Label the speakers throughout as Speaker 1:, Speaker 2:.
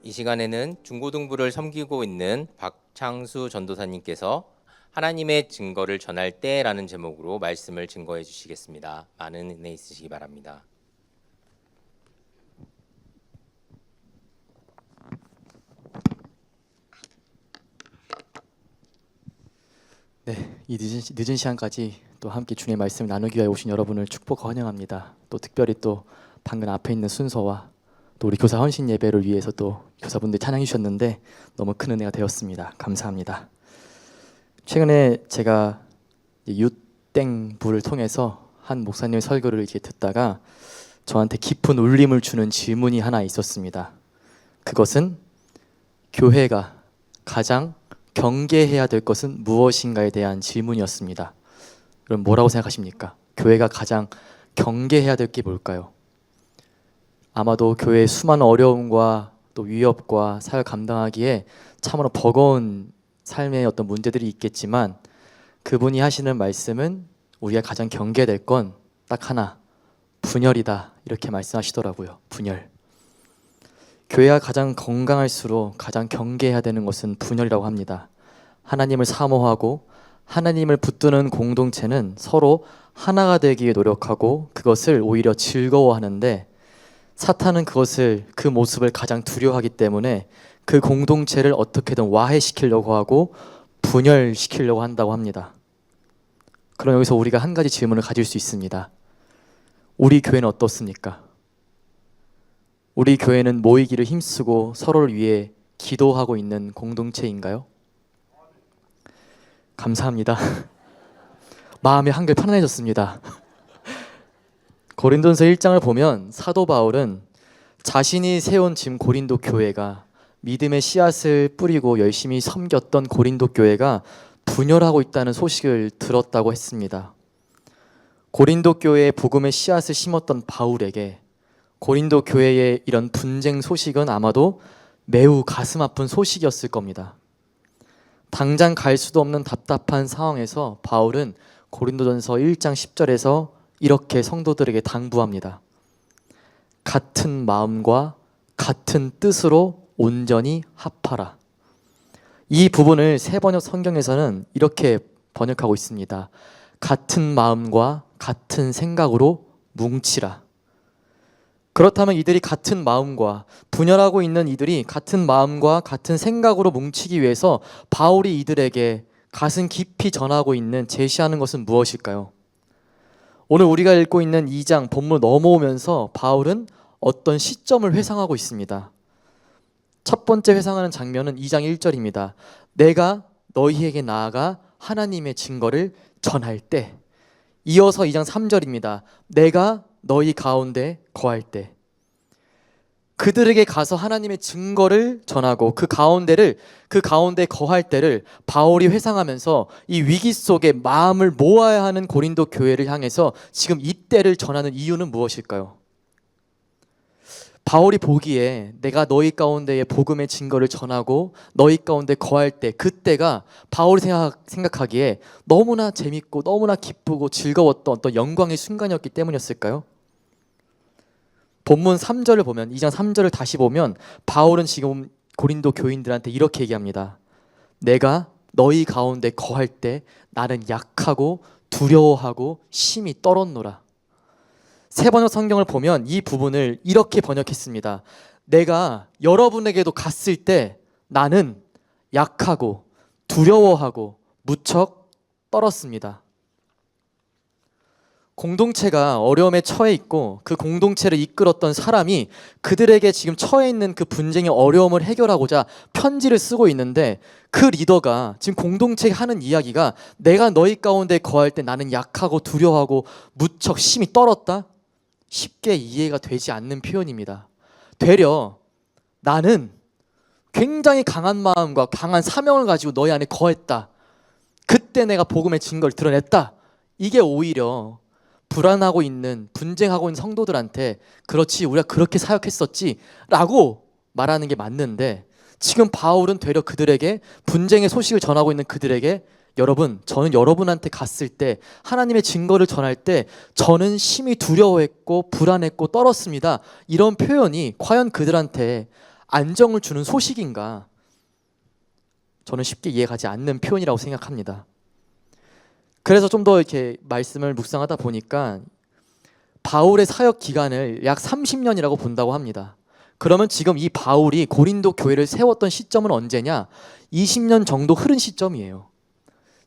Speaker 1: 이 시간에는 중고등부를 섬기고 있는 박창수 전도사님께서 하나님의 증거를 전할 때라는 제목으로 말씀을 증거해 주시겠습니다. 많은 은혜 있으시기 바랍니다.
Speaker 2: 네, 이 늦은 시간까지 또 함께 주님의 말씀을 나누기 위해 오신 여러분을 축복하고 환영합니다. 또 특별히 또 방금 앞에 있는 순서와 또 우리 교사 헌신 예배를 위해서 또 교사분들 찬양해 주셨는데 너무 큰 은혜가 되었습니다. 감사합니다. 최근에 제가 유땡부를 통해서 한 목사님의 설교를 이렇게 듣다가 저한테 깊은 울림을 주는 질문이 하나 있었습니다. 그것은 교회가 가장 경계해야 될 것은 무엇인가에 대한 질문이었습니다. 그럼 뭐라고 생각하십니까? 교회가 가장 경계해야 될 게 뭘까요? 아마도 교회의 수많은 어려움과 또 위협과 사역 감당하기에 참으로 버거운 삶의 어떤 문제들이 있겠지만 그분이 하시는 말씀은 우리가 가장 경계해야 될 건 딱 하나, 분열이다 이렇게 말씀하시더라고요. 분열. 교회가 가장 건강할수록 가장 경계해야 되는 것은 분열이라고 합니다. 하나님을 사모하고 하나님을 붙드는 공동체는 서로 하나가 되기 위해 노력하고 그것을 오히려 즐거워하는데 사탄은 그 모습을 가장 두려워하기 때문에 그 공동체를 어떻게든 와해시키려고 하고 분열시키려고 한다고 합니다. 그럼 여기서 우리가 한 가지 질문을 가질 수 있습니다. 우리 교회는 어떻습니까? 우리 교회는 모이기를 힘쓰고 서로를 위해 기도하고 있는 공동체인가요? 감사합니다. 마음이 한결 편안해졌습니다. 고린도전서 1장을 보면 사도 바울은 자신이 세운 지금 고린도 교회가 믿음의 씨앗을 뿌리고 열심히 섬겼던 고린도 교회가 분열하고 있다는 소식을 들었다고 했습니다. 고린도 교회에 복음의 씨앗을 심었던 바울에게 고린도 교회의 이런 분쟁 소식은 아마도 매우 가슴 아픈 소식이었을 겁니다. 당장 갈 수도 없는 답답한 상황에서 바울은 고린도전서 1장 10절에서 이렇게 성도들에게 당부합니다. 같은 마음과 같은 뜻으로 온전히 합하라. 이 부분을 새번역 성경에서는 이렇게 번역하고 있습니다. 같은 마음과 같은 생각으로 뭉치라. 그렇다면 이들이 같은 마음과 분열하고 있는 이들이 같은 마음과 같은 생각으로 뭉치기 위해서 바울이 이들에게 가슴 깊이 전하고 있는 제시하는 것은 무엇일까요? 오늘 우리가 읽고 있는 2장 본문 넘어오면서 바울은 어떤 시점을 회상하고 있습니다. 첫 번째 회상하는 장면은 2장 1절입니다. 내가 너희에게 나아가 하나님의 증거를 전할 때. 이어서 2장 3절입니다. 내가 너희 가운데 거할 때. 그들에게 가서 하나님의 증거를 전하고 그 가운데 거할 때를 바울이 회상하면서 이 위기 속에 마음을 모아야 하는 고린도 교회를 향해서 지금 이때를 전하는 이유는 무엇일까요? 바울이 보기에 내가 너희 가운데에 복음의 증거를 전하고 너희 가운데 거할 때 그때가 바울이 생각하기에 너무나 재밌고 너무나 기쁘고 즐거웠던 어떤 영광의 순간이었기 때문이었을까요? 본문 3절을 보면 2장 3절을 다시 보면 바울은 지금 고린도 교인들한테 이렇게 얘기합니다. 내가 너희 가운데 거할 때 나는 약하고 두려워하고 심히 떨었노라. 새번역 성경을 보면 이 부분을 이렇게 번역했습니다. 내가 여러분에게도 갔을 때 나는 약하고 두려워하고 무척 떨었습니다. 공동체가 어려움에 처해 있고 그 공동체를 이끌었던 사람이 그들에게 지금 처해 있는 그 분쟁의 어려움을 해결하고자 편지를 쓰고 있는데 그 리더가 지금 공동체에 하는 이야기가 내가 너희 가운데 거할 때 나는 약하고 두려워하고 무척 심히 떨었다? 쉽게 이해가 되지 않는 표현입니다. 되려 나는 굉장히 강한 마음과 강한 사명을 가지고 너희 안에 거했다. 그때 내가 복음의 증거를 드러냈다. 이게 오히려 불안하고 있는 분쟁하고 있는 성도들한테 그렇지 우리가 그렇게 사역했었지 라고 말하는 게 맞는데 지금 바울은 되려 그들에게 분쟁의 소식을 전하고 있는 그들에게 여러분, 저는 여러분한테 갔을 때 하나님의 증거를 전할 때 저는 심히 두려워했고 불안했고 떨었습니다. 이런 표현이 과연 그들한테 안정을 주는 소식인가? 저는 쉽게 이해가지 않는 표현이라고 생각합니다. 그래서 좀 더 이렇게 말씀을 묵상하다 보니까 바울의 사역 기간을 약 30년이라고 본다고 합니다. 그러면 지금 이 바울이 고린도 교회를 세웠던 시점은 언제냐? 20년 정도 흐른 시점이에요.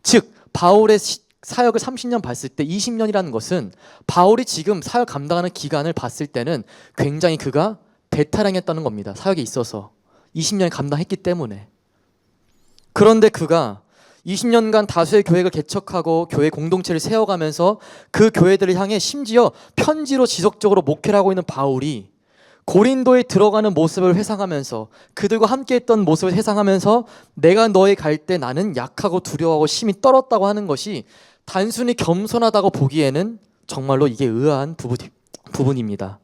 Speaker 2: 즉 바울의 사역을 30년 봤을 때 20년이라는 것은 바울이 지금 사역 감당하는 기간을 봤을 때는 굉장히 그가 배타량했다는 겁니다. 사역에 있어서 20년 감당했기 때문에. 그런데 그가 20년간 다수의 교회를 개척하고 교회 공동체를 세워가면서 그 교회들을 향해 심지어 편지로 지속적으로 목회를 하고 있는 바울이 고린도에 들어가는 모습을 회상하면서 그들과 함께했던 모습을 회상하면서 내가 너에 갈 때 나는 약하고 두려워하고 심히 떨었다고 하는 것이 단순히 겸손하다고 보기에는 정말로 이게 의아한 부분입니다.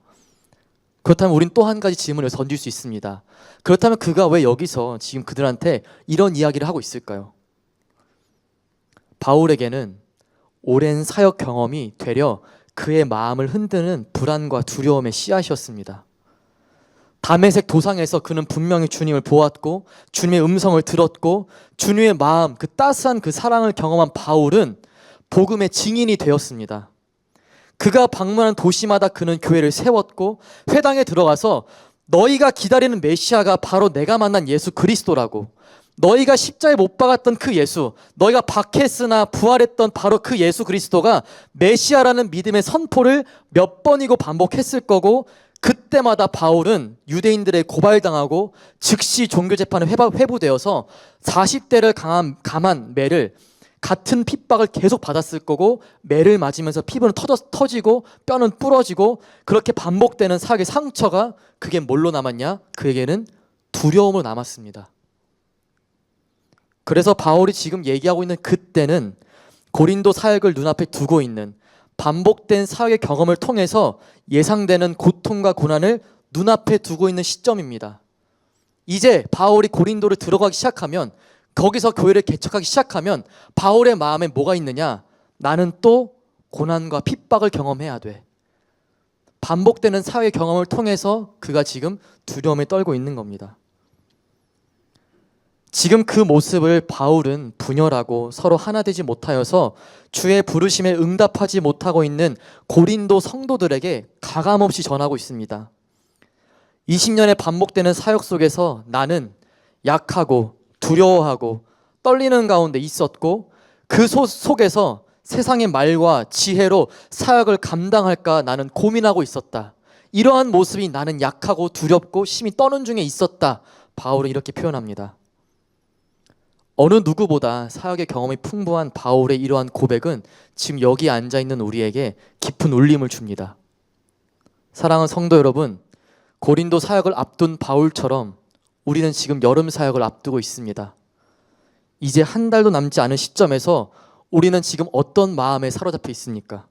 Speaker 2: 그렇다면 우린 또 한 가지 질문을 던질 수 있습니다. 그렇다면 그가 왜 여기서 지금 그들한테 이런 이야기를 하고 있을까요? 바울에게는 오랜 사역 경험이 되려 그의 마음을 흔드는 불안과 두려움의 씨앗이었습니다. 다메섹 도상에서 그는 분명히 주님을 보았고 주님의 음성을 들었고 주님의 마음, 그 따스한 그 사랑을 경험한 바울은 복음의 증인이 되었습니다. 그가 방문한 도시마다 그는 교회를 세웠고 회당에 들어가서 너희가 기다리는 메시아가 바로 내가 만난 예수 그리스도라고, 너희가 십자에 못 박았던 그 예수, 너희가 박했으나 부활했던 바로 그 예수 그리스도가 메시아라는 믿음의 선포를 몇 번이고 반복했을 거고, 그때마다 바울은 유대인들의 고발당하고 즉시 종교재판에 회부되어서 40대를 감한 매를, 같은 핍박을 계속 받았을 거고, 매를 맞으면서 피부는 터지고 뼈는 부러지고, 그렇게 반복되는 사역의 상처가 그게 뭘로 남았냐? 그에게는 두려움으로 남았습니다. 그래서 바울이 지금 얘기하고 있는 그때는 고린도 사역을 눈앞에 두고 있는, 반복된 사역의 경험을 통해서 예상되는 고통과 고난을 눈앞에 두고 있는 시점입니다. 이제 바울이 고린도를 들어가기 시작하면, 거기서 교회를 개척하기 시작하면 바울의 마음에 뭐가 있느냐? 나는 또 고난과 핍박을 경험해야 돼. 반복되는 사회의 경험을 통해서 그가 지금 두려움에 떨고 있는 겁니다. 지금 그 모습을 바울은 분열하고 서로 하나 되지 못하여서 주의 부르심에 응답하지 못하고 있는 고린도 성도들에게 가감없이 전하고 있습니다. 20년의 반복되는 사역 속에서 나는 약하고 두려워하고 떨리는 가운데 있었고, 그 속에서 세상의 말과 지혜로 사역을 감당할까 나는 고민하고 있었다. 이러한 모습이 나는 약하고 두렵고 심히 떠는 중에 있었다. 바울은 이렇게 표현합니다. 어느 누구보다 사역의 경험이 풍부한 바울의 이러한 고백은 지금 여기 앉아있는 우리에게 깊은 울림을 줍니다. 사랑하는 성도 여러분, 고린도 사역을 앞둔 바울처럼 우리는 지금 여름 사역을 앞두고 있습니다. 이제 한 달도 남지 않은 시점에서 우리는 지금 어떤 마음에 사로잡혀 있습니까?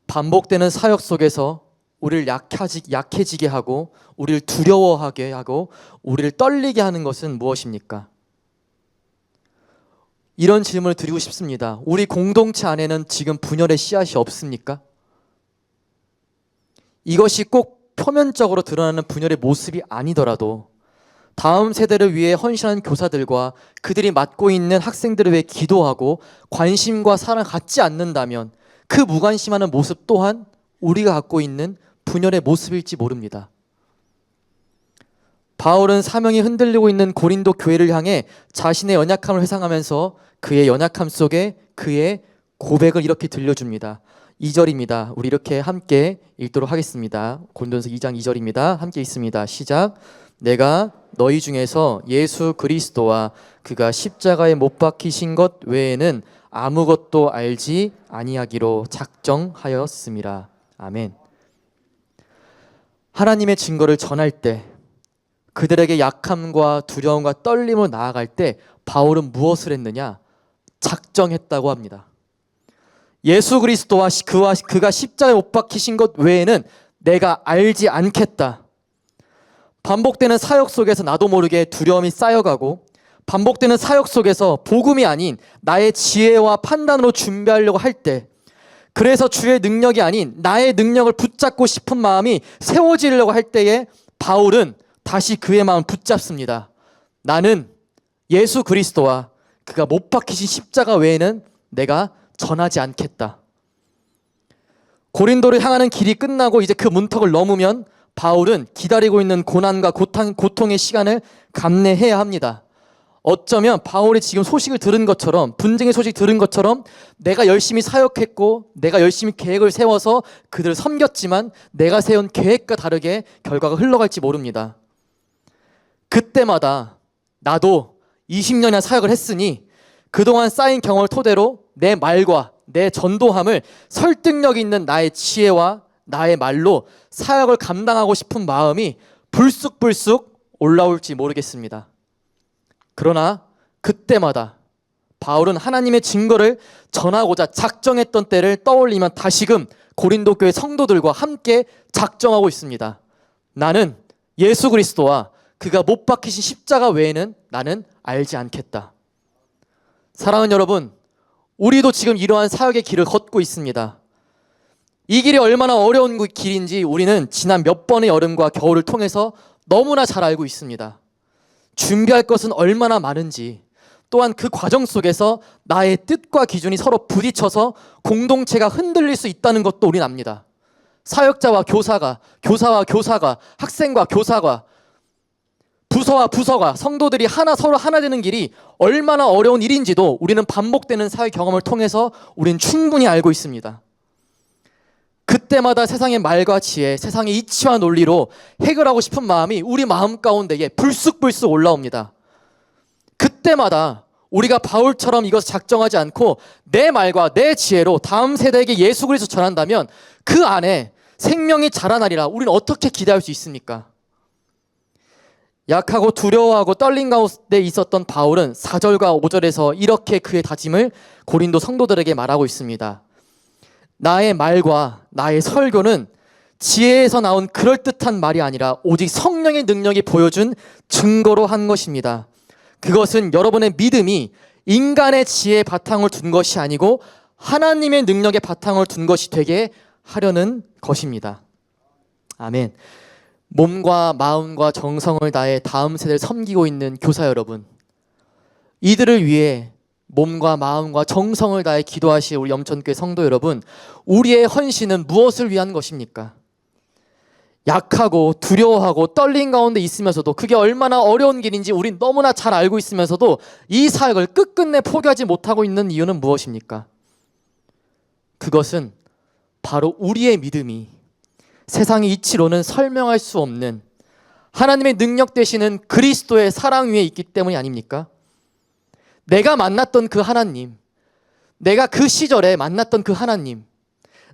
Speaker 2: 반복되는 사역 속에서 우리를 약해지게 하고, 우리를 두려워하게 하고, 우리를 떨리게 하는 것은 무엇입니까? 이런 질문을 드리고 싶습니다. 우리 공동체 안에는 지금 분열의 씨앗이 없습니까? 이것이 꼭 표면적으로 드러나는 분열의 모습이 아니더라도 다음 세대를 위해 헌신하는 교사들과 그들이 맡고 있는 학생들을 위해 기도하고 관심과 사랑을 갖지 않는다면 그 무관심하는 모습 또한 우리가 갖고 있는 분열의 모습일지 모릅니다. 바울은 사명이 흔들리고 있는 고린도 교회를 향해 자신의 연약함을 회상하면서 그의 연약함 속에 그의 고백을 이렇게 들려줍니다. 2절입니다. 우리 이렇게 함께 읽도록 하겠습니다. 고린도전서 2장 2절입니다. 함께 읽습니다. 시작. 내가 너희 중에서 예수 그리스도와 그가 십자가에 못 박히신 것 외에는 아무것도 알지 아니하기로 작정하였음이라. 아멘. 하나님의 증거를 전할 때, 그들에게 약함과 두려움과 떨림으로 나아갈 때 바울은 무엇을 했느냐? 작정했다고 합니다. 예수 그리스도와 그가 십자가에 못 박히신 것 외에는 내가 알지 않겠다. 반복되는 사역 속에서 나도 모르게 두려움이 쌓여가고, 반복되는 사역 속에서 복음이 아닌 나의 지혜와 판단으로 준비하려고 할 때, 그래서 주의 능력이 아닌 나의 능력을 붙잡고 싶은 마음이 세워지려고 할 때에 바울은 다시 그의 마음을 붙잡습니다. 나는 예수 그리스도와 그가 못 박히신 십자가 외에는 내가 전하지 않겠다. 고린도를 향하는 길이 끝나고 이제 그 문턱을 넘으면 바울은 기다리고 있는 고난과 고통의 시간을 감내해야 합니다. 어쩌면 바울이 지금 소식을 들은 것처럼, 분쟁의 소식 들은 것처럼 내가 열심히 사역했고 내가 열심히 계획을 세워서 그들을 섬겼지만 내가 세운 계획과 다르게 결과가 흘러갈지 모릅니다. 그때마다 나도 20년이나 사역을 했으니 그동안 쌓인 경험을 토대로 내 말과 내 전도함을 설득력 있는 나의 지혜와 나의 말로 사역을 감당하고 싶은 마음이 불쑥불쑥 올라올지 모르겠습니다. 그러나 그때마다 바울은 하나님의 증거를 전하고자 작정했던 때를 떠올리면 다시금 고린도 교회 성도들과 함께 작정하고 있습니다. 나는 예수 그리스도와 그가 못 박히신 십자가 외에는 나는 알지 않겠다. 사랑하는 여러분, 우리도 지금 이러한 사역의 길을 걷고 있습니다. 이 길이 얼마나 어려운 길인지 우리는 지난 몇 번의 여름과 겨울을 통해서 너무나 잘 알고 있습니다. 준비할 것은 얼마나 많은지, 또한 그 과정 속에서 나의 뜻과 기준이 서로 부딪혀서 공동체가 흔들릴 수 있다는 것도 우리는 압니다. 사역자와 교사가, 교사와 교사가, 학생과 교사가, 부서와 부서가, 성도들이 서로 하나 되는 길이 얼마나 어려운 일인지도 우리는 반복되는 사회 경험을 통해서 우리는 충분히 알고 있습니다. 그때마다 세상의 말과 지혜, 세상의 이치와 논리로 해결하고 싶은 마음이 우리 마음 가운데에 불쑥불쑥 올라옵니다. 그때마다 우리가 바울처럼 이것을 작정하지 않고 내 말과 내 지혜로 다음 세대에게 예수 그리스도 전한다면 그 안에 생명이 자라나리라 우리는 어떻게 기대할 수 있습니까? 약하고 두려워하고 떨린 가운데 있었던 바울은 4절과 5절에서 이렇게 그의 다짐을 고린도 성도들에게 말하고 있습니다. 나의 말과 나의 설교는 지혜에서 나온 그럴듯한 말이 아니라 오직 성령의 능력이 보여준 증거로 한 것입니다. 그것은 여러분의 믿음이 인간의 지혜에 바탕을 둔 것이 아니고 하나님의 능력에 바탕을 둔 것이 되게 하려는 것입니다. 아멘. 몸과 마음과 정성을 다해 다음 세대를 섬기고 있는 교사 여러분, 이들을 위해 몸과 마음과 정성을 다해 기도하실 우리 염천교회 성도 여러분, 우리의 헌신은 무엇을 위한 것입니까? 약하고 두려워하고 떨린 가운데 있으면서도 그게 얼마나 어려운 길인지 우린 너무나 잘 알고 있으면서도 이 사역을 끝끝내 포기하지 못하고 있는 이유는 무엇입니까? 그것은 바로 우리의 믿음이 세상의 이치로는 설명할 수 없는 하나님의 능력 되시는 그리스도의 사랑 위에 있기 때문이 아닙니까? 내가 만났던 그 하나님, 내가 그 시절에 만났던 그 하나님,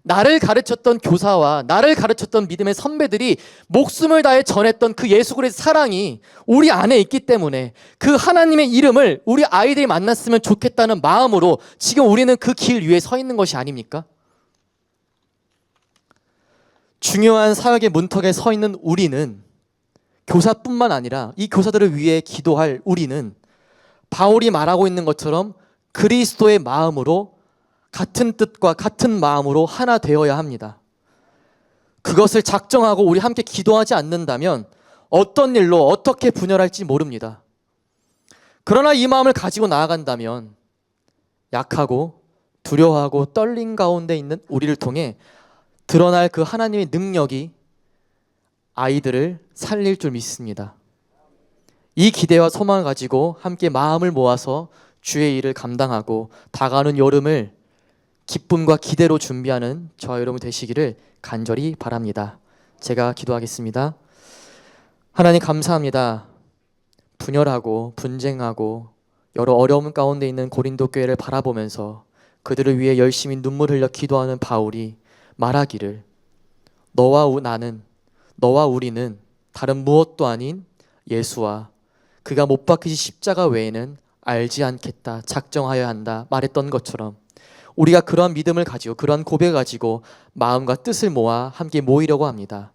Speaker 2: 나를 가르쳤던 교사와 나를 가르쳤던 믿음의 선배들이 목숨을 다해 전했던 그 예수 그리스도의 사랑이 우리 안에 있기 때문에 그 하나님의 이름을 우리 아이들이 만났으면 좋겠다는 마음으로 지금 우리는 그 길 위에 서 있는 것이 아닙니까? 중요한 사역의 문턱에 서 있는 우리는, 교사뿐만 아니라 이 교사들을 위해 기도할 우리는 바울이 말하고 있는 것처럼 그리스도의 마음으로 같은 뜻과 같은 마음으로 하나 되어야 합니다. 그것을 작정하고 우리 함께 기도하지 않는다면 어떤 일로 어떻게 분열할지 모릅니다. 그러나 이 마음을 가지고 나아간다면 약하고 두려워하고 떨린 가운데 있는 우리를 통해 드러날 그 하나님의 능력이 아이들을 살릴 줄 믿습니다. 이 기대와 소망을 가지고 함께 마음을 모아서 주의 일을 감당하고 다가오는 여름을 기쁨과 기대로 준비하는 저와 여러분 되시기를 간절히 바랍니다. 제가 기도하겠습니다. 하나님 감사합니다. 분열하고 분쟁하고 여러 어려움 가운데 있는 고린도 교회를 바라보면서 그들을 위해 열심히 눈물 흘려 기도하는 바울이 말하기를 너와 우리는 다른 무엇도 아닌 예수와 그가 못 박히신 십자가 외에는 알지 않겠다, 작정하여야 한다 말했던 것처럼 우리가 그러한 믿음을 가지고 그러한 고백을 가지고 마음과 뜻을 모아 함께 모이려고 합니다.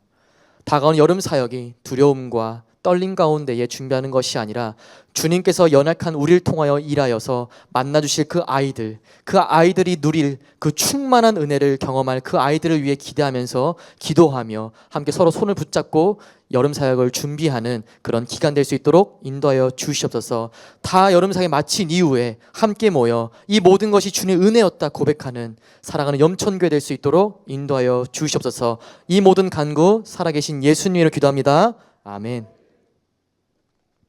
Speaker 2: 다가오는 여름 사역이 두려움과 떨림 가운데에 준비하는 것이 아니라 주님께서 연약한 우리를 통하여 일하여서 만나주실 그 아이들이 누릴 그 충만한 은혜를 경험할 그 아이들을 위해 기대하면서 기도하며 함께 서로 손을 붙잡고 여름 사역을 준비하는 그런 기간 될 수 있도록 인도하여 주시옵소서. 다 여름 사역 마친 이후에 함께 모여 이 모든 것이 주님의 은혜였다 고백하는 사랑하는 염천교회 될 수 있도록 인도하여 주시옵소서. 이 모든 간구 살아계신 예수님으로 기도합니다. 아멘.